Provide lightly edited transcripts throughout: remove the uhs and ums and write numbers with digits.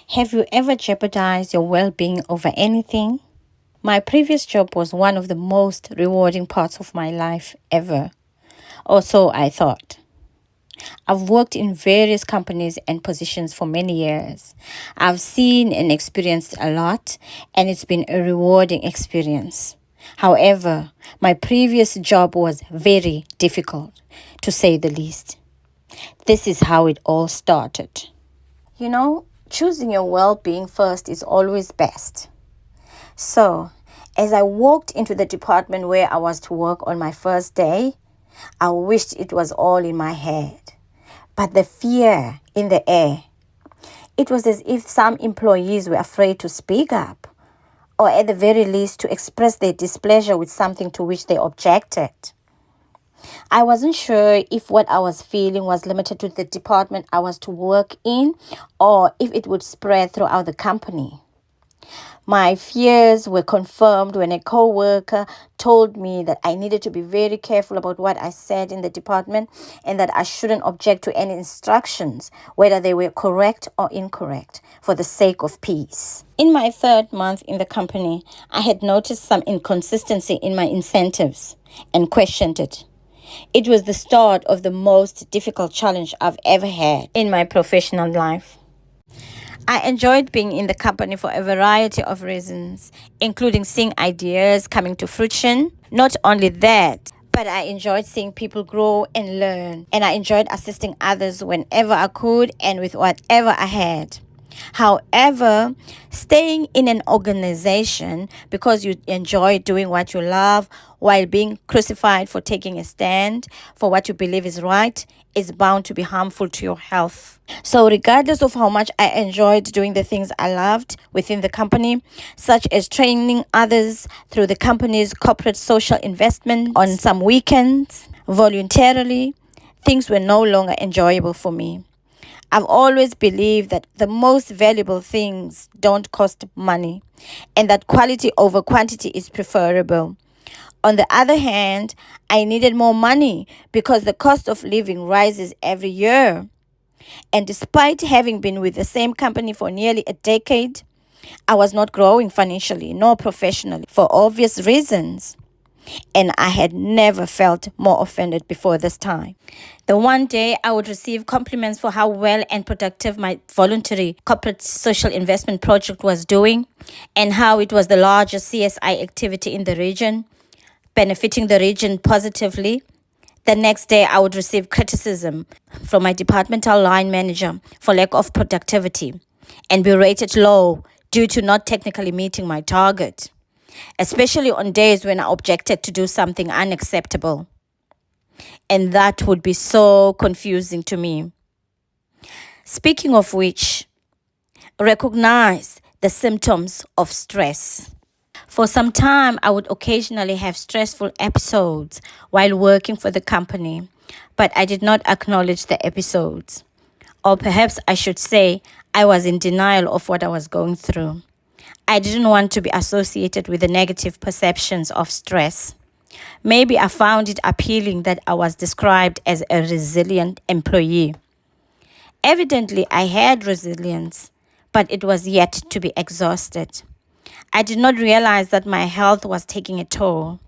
Have you ever jeopardized your well-being over anything? My previous job was one of the most rewarding parts of my life ever, or so I thought. I've worked in various companies and positions for many years. I've seen and experienced a lot, and it's been a rewarding experience. However, my previous job was very difficult, to say the least. This is how it all started. Choosing your well-being first is always best. So, as I walked into the department where I was to work on my first day, I wished it was all in my head. But the fear in the air, it was as if some employees were afraid to speak up, or at the very least to express their displeasure with something to which they objected. I wasn't sure if what I was feeling was limited to the department I was to work in, or if it would spread throughout the company. My fears were confirmed when a co-worker told me that I needed to be very careful about what I said in the department and that I shouldn't object to any instructions, whether they were correct or incorrect, for the sake of peace. In my third month in the company, I had noticed some inconsistency in my incentives and questioned it. It was the start of the most difficult challenge I've ever had in my professional life. I enjoyed being in the company for a variety of reasons, including seeing ideas coming to fruition. Not only that, but I enjoyed seeing people grow and learn, and I enjoyed assisting others whenever I could and with whatever I had. However, staying in an organization because you enjoy doing what you love while being crucified for taking a stand for what you believe is right is bound to be harmful to your health. So regardless of how much I enjoyed doing the things I loved within the company, such as training others through the company's corporate social investment on some weekends, voluntarily, things were no longer enjoyable for me. I've always believed that the most valuable things don't cost money and that quality over quantity is preferable. On the other hand, I needed more money because the cost of living rises every year. And despite having been with the same company for nearly a decade, I was not growing financially nor professionally for obvious reasons. And I had never felt more offended before this time. The one day I would receive compliments for how well and productive my voluntary corporate social investment project was doing and how it was the largest CSI activity in the region, benefiting the region positively. The next day I would receive criticism from my departmental line manager for lack of productivity and be rated low due to not technically meeting my target, especially on days when I objected to do something unacceptable. And that would be so confusing to me. Speaking of which, recognize the symptoms of stress. For some time, I would occasionally have stressful episodes while working for the company, but I did not acknowledge the episodes. Or perhaps I should say, I was in denial of what I was going through. I didn't want to be associated with the negative perceptions of stress. Maybe I found it appealing that I was described as a resilient employee. Evidently, I had resilience, but it was yet to be exhausted. I did not realize that my health was taking a toll.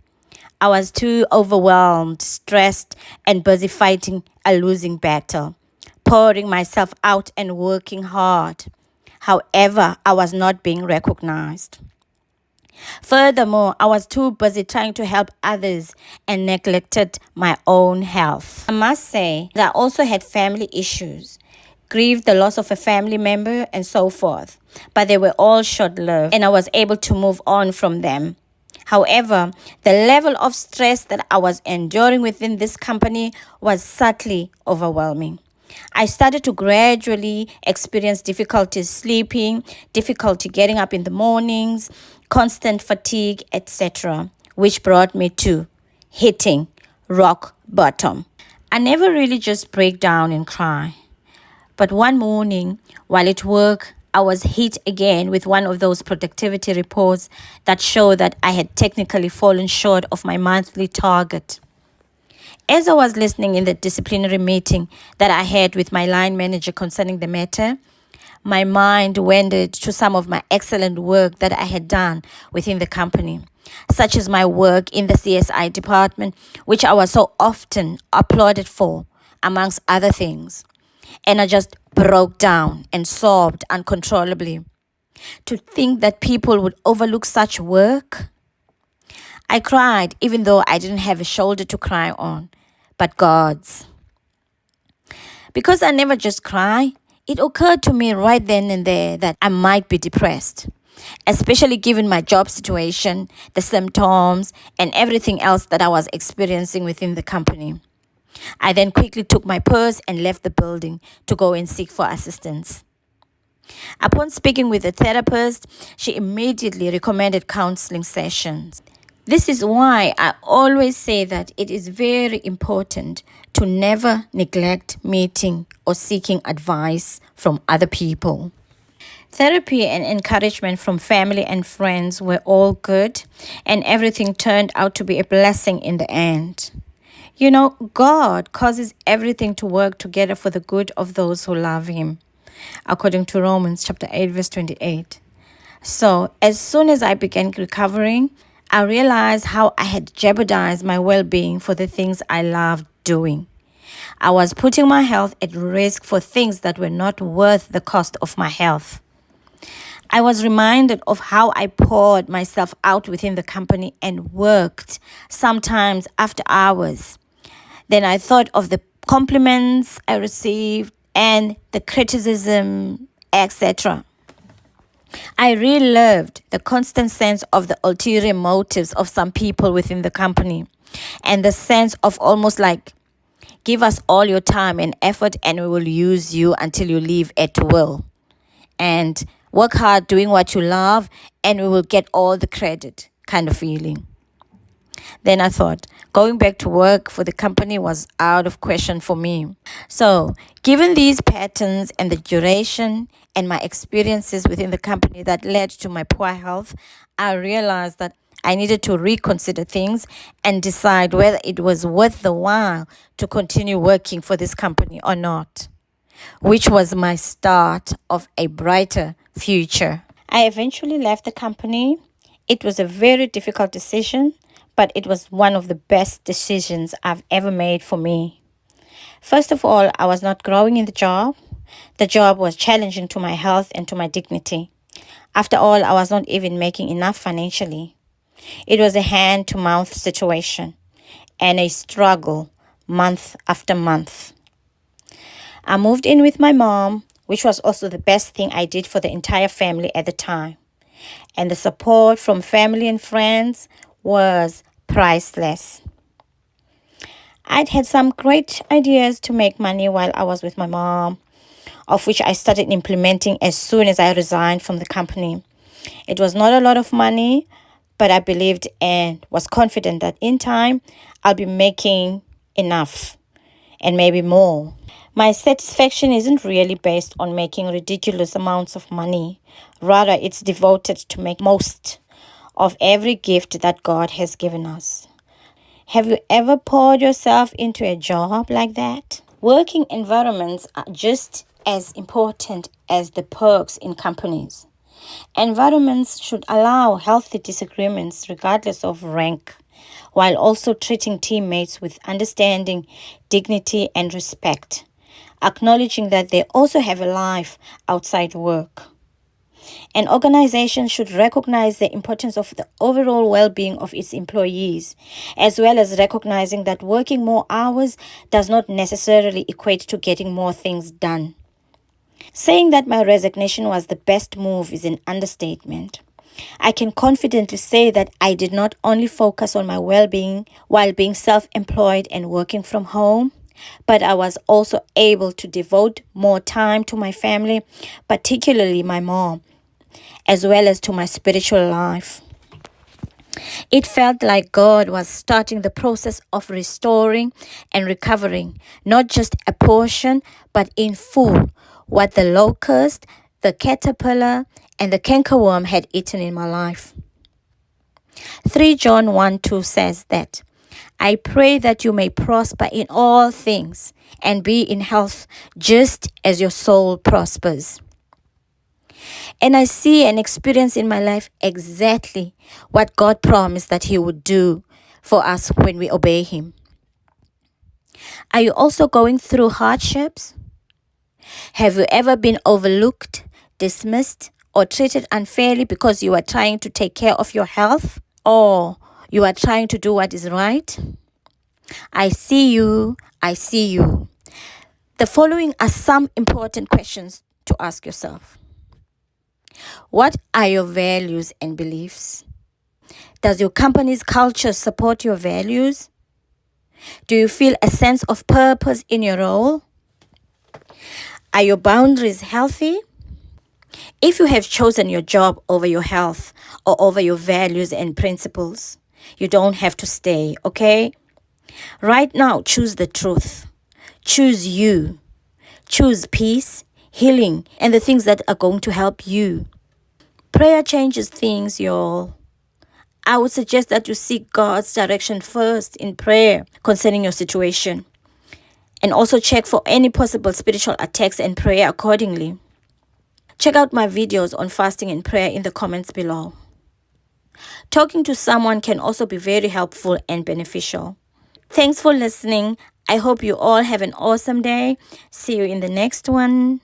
I was too overwhelmed, stressed, and busy fighting a losing battle, pouring myself out and working hard. However, I was not being recognized. Furthermore, I was too busy trying to help others and neglected my own health. I must say that I also had family issues, grieved the loss of a family member and so forth, but they were all short-lived and I was able to move on from them. However, the level of stress that I was enduring within this company was subtly overwhelming. I started to gradually experience difficulties sleeping, difficulty getting up in the mornings, constant fatigue, etc., which brought me to hitting rock bottom. I never really just break down and cry. But one morning, while at work, I was hit again with one of those productivity reports that show that I had technically fallen short of my monthly target. As I was listening in the disciplinary meeting that I had with my line manager concerning the matter, My mind wandered to some of my excellent work that I had done within the company, such as my work in the CSI department, which I was so often applauded for, amongst other things. And I just broke down and sobbed uncontrollably. To think that people would overlook such work. I cried even though I didn't have a shoulder to cry on, but God's. Because I never just cry, it occurred to me right then and there that I might be depressed, especially given my job situation, the symptoms, and everything else that I was experiencing within the company. I then quickly took my purse and left the building to go and seek for assistance. Upon speaking with the therapist, she immediately recommended counseling sessions. This is why I always say that it is very important to never neglect meeting or seeking advice from other people. Therapy and encouragement from family and friends were all good, and everything turned out to be a blessing in the end. You know, God causes everything to work together for the good of those who love Him, according to Romans chapter 8, verse 28. So, as soon as I began recovering, I realized how I had jeopardized my well-being for the things I loved doing. I was putting my health at risk for things that were not worth the cost of my health. I was reminded of how I poured myself out within the company and worked, sometimes after hours. Then I thought of the compliments I received and the criticism, etc. I relived the constant sense of the ulterior motives of some people within the company and the sense of almost like, give us all your time and effort and we will use you until you leave at will. And work hard doing what you love and we will get all the credit kind of feeling. Then I thought, going back to work for the company was out of question for me. So, given these patterns and the duration and my experiences within the company that led to my poor health, I realized that I needed to reconsider things and decide whether it was worth the while to continue working for this company or not, which was my start of a brighter future. I eventually left the company. It was a very difficult decision, but it was one of the best decisions I've ever made for me. First of all, I was not growing in the job. The job was challenging to my health and to my dignity. After all, I was not even making enough financially. It was a hand-to-mouth situation and a struggle month after month. I moved in with my mom, which was also the best thing I did for the entire family at the time. And the support from family and friends was priceless. I'd had some great ideas to make money while I was with my mom, of which I started implementing as soon as I resigned from the company. It was not a lot of money, but I believed and was confident that in time I'll be making enough and maybe more. My satisfaction isn't really based on making ridiculous amounts of money. Rather, it's devoted to make most of every gift that God has given us. Have you ever poured yourself into a job like that? Working environments are just as important as the perks in companies. Environments should allow healthy disagreements regardless of rank, while also treating teammates with understanding, dignity, and respect, acknowledging that they also have a life outside work. An organization should recognize the importance of the overall well-being of its employees, as well as recognizing that working more hours does not necessarily equate to getting more things done. Saying that my resignation was the best move is an understatement. I can confidently say that I did not only focus on my well-being while being self-employed and working from home, but I was also able to devote more time to my family, particularly my mom, as well as to my spiritual life. It felt like God was starting the process of restoring and recovering, not just a portion, but in full, what the locust, the caterpillar, and the cankerworm had eaten in my life. 3 John 1:2 says that, I pray that you may prosper in all things and be in health just as your soul prospers. And I see and experience in my life exactly what God promised that He would do for us when we obey Him. Are you also going through hardships? Have you ever been overlooked, dismissed, or treated unfairly because you are trying to take care of your health? Or you are trying to do what is right? I see you. I see you. The following are some important questions to ask yourself. What are your values and beliefs? Does your company's culture support your values? Do you feel a sense of purpose in your role? Are your boundaries healthy? If you have chosen your job over your health or over your values and principles, you don't have to stay, okay? Right now, choose the truth. Choose you. Choose peace, healing, and the things that are going to help you. Prayer changes things, y'all. I would suggest that you seek God's direction first in prayer concerning your situation. And also check for any possible spiritual attacks and pray accordingly. Check out my videos on fasting and prayer in the comments below. Talking to someone can also be very helpful and beneficial. Thanks for listening. I hope you all have an awesome day. See you in the next one.